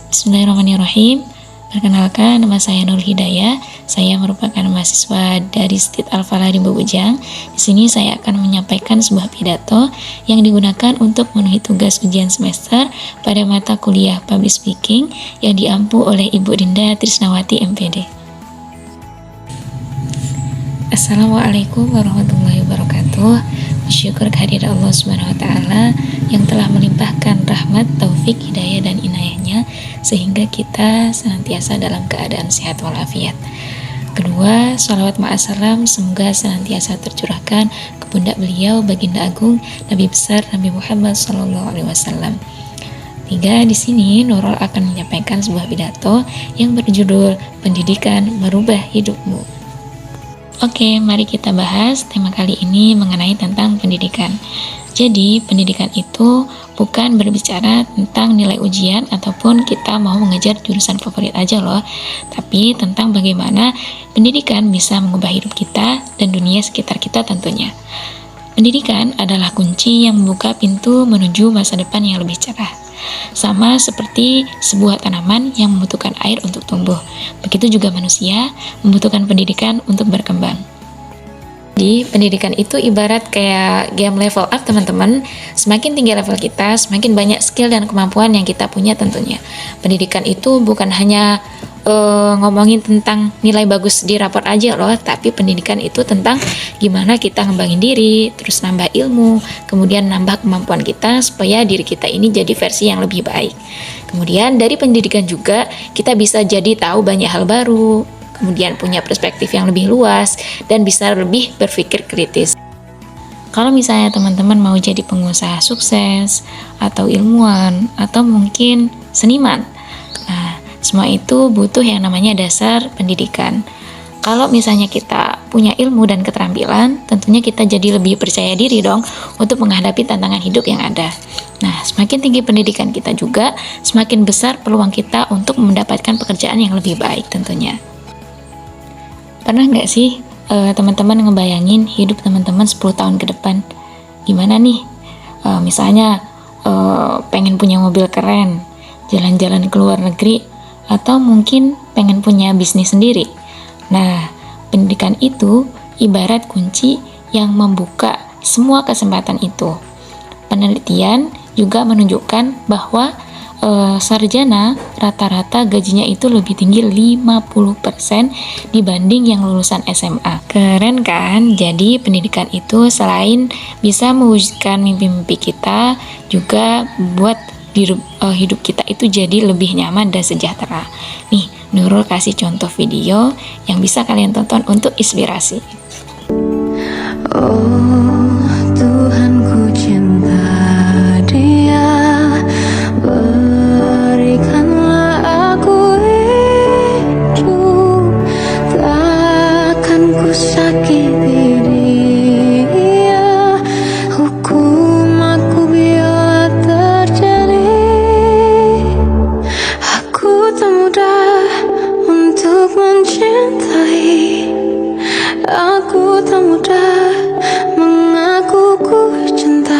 Bismillahirrahmanirrahim. Perkenalkan, nama saya Nur Hidayah. Saya merupakan mahasiswa dari Stit Al-Falah di Bojang. Di sini saya akan menyampaikan sebuah pidato yang digunakan untuk memenuhi tugas ujian semester pada mata kuliah Public Speaking yang diampu oleh Ibu Dinda Trisnawati MPD. Assalamualaikum warahmatullahi wabarakatuh. Syukur kehadiran Allah Subhanahu wa Ta'ala yang telah melimpahkan rahmat, taufik, hidayah, dan inayahnya sehingga kita senantiasa dalam keadaan sehat walafiat. Kedua, salawat ma'assalam semoga senantiasa tercurahkan ke pundak beliau, baginda agung, Nabi besar Nabi Muhammad SAW. Tiga, di sini Nurul akan menyampaikan sebuah pidato yang berjudul Pendidikan Merubah Hidupmu. Oke, mari kita bahas tema kali ini mengenai tentang pendidikan. Jadi, pendidikan itu bukan berbicara tentang nilai ujian ataupun kita mau mengejar jurusan favorit aja loh, tapi tentang bagaimana pendidikan bisa mengubah hidup kita dan dunia sekitar kita tentunya. Pendidikan adalah kunci yang membuka pintu menuju masa depan yang lebih cerah. Sama seperti sebuah tanaman yang membutuhkan air untuk tumbuh, begitu juga manusia membutuhkan pendidikan untuk berkembang. Jadi, pendidikan itu ibarat kayak game level up, teman-teman. Semakin tinggi level kita, semakin banyak skill dan kemampuan yang kita punya tentunya. Pendidikan itu bukan hanya ngomongin tentang nilai bagus di rapor aja loh, tapi pendidikan itu tentang gimana kita ngembangin diri, terus nambah ilmu, kemudian nambah kemampuan kita supaya diri kita ini jadi versi yang lebih baik. Kemudian dari pendidikan juga kita bisa jadi tahu banyak hal baru, kemudian punya perspektif yang lebih luas dan bisa lebih berpikir kritis. Kalau misalnya teman-teman mau jadi pengusaha sukses atau ilmuwan atau mungkin seniman, semua itu butuh yang namanya dasar pendidikan. Kalau misalnya kita punya ilmu dan keterampilan, tentunya kita jadi lebih percaya diri dong untuk menghadapi tantangan hidup yang ada. Nah, semakin tinggi pendidikan kita juga, semakin besar peluang kita untuk mendapatkan pekerjaan yang lebih baik tentunya. Pernah nggak sih teman-teman ngebayangin hidup teman-teman 10 tahun ke depan? Gimana nih? Misalnya pengen punya mobil keren, jalan-jalan ke luar negeri, atau mungkin pengen punya bisnis sendiri. Nah, pendidikan itu ibarat kunci yang membuka semua kesempatan itu. Penelitian juga menunjukkan bahwa sarjana rata-rata gajinya itu lebih tinggi 50% dibanding yang lulusan SMA. Keren kan? Jadi pendidikan itu selain bisa mewujudkan mimpi-mimpi kita, juga buat hidup kita itu jadi lebih nyaman dan sejahtera. Nih, Nurul kasih contoh video yang bisa kalian tonton untuk inspirasi. Oh, Tuhan ku cinta Dia, berikanlah aku hidup, takkan ku sakiti Dia, hukum aku biarlah terjadi. Aku tak mudah untuk mencintai, aku tak mudah mengaku ku cinta,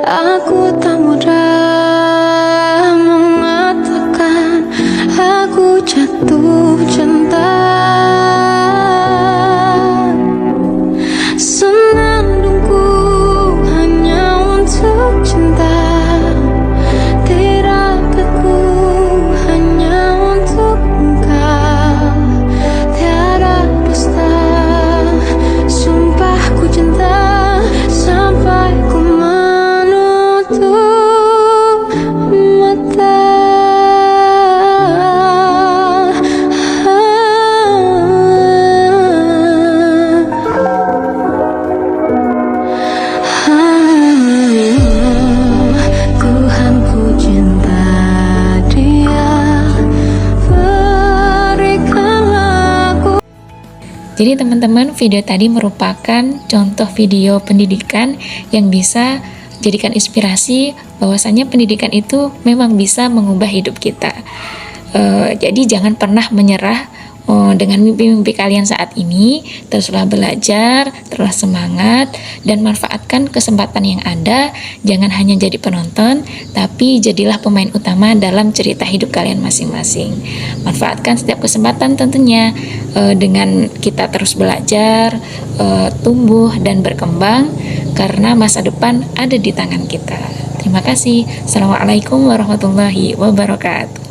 aku tak mudah mengatakan aku jatuh cinta. Senandungku hanya untuk cinta, tiradatku hanya untuk engkau, tiada dusta, sumpah ku cinta sampai ku menutup mata. Tuhan ku cinta Dia, berikanlah aku. Jadi teman-teman, video tadi merupakan contoh video pendidikan yang bisa jadikan inspirasi bahwasanya pendidikan itu memang bisa mengubah hidup kita. Jadi jangan pernah menyerah dengan mimpi-mimpi kalian saat ini, teruslah belajar, teruslah semangat, dan manfaatkan kesempatan yang ada. Jangan hanya jadi penonton, tapi jadilah pemain utama dalam cerita hidup kalian masing-masing. Manfaatkan setiap kesempatan tentunya, dengan kita terus belajar, tumbuh dan berkembang, karena masa depan ada di tangan kita. Terima kasih. Assalamualaikum warahmatullahi wabarakatuh.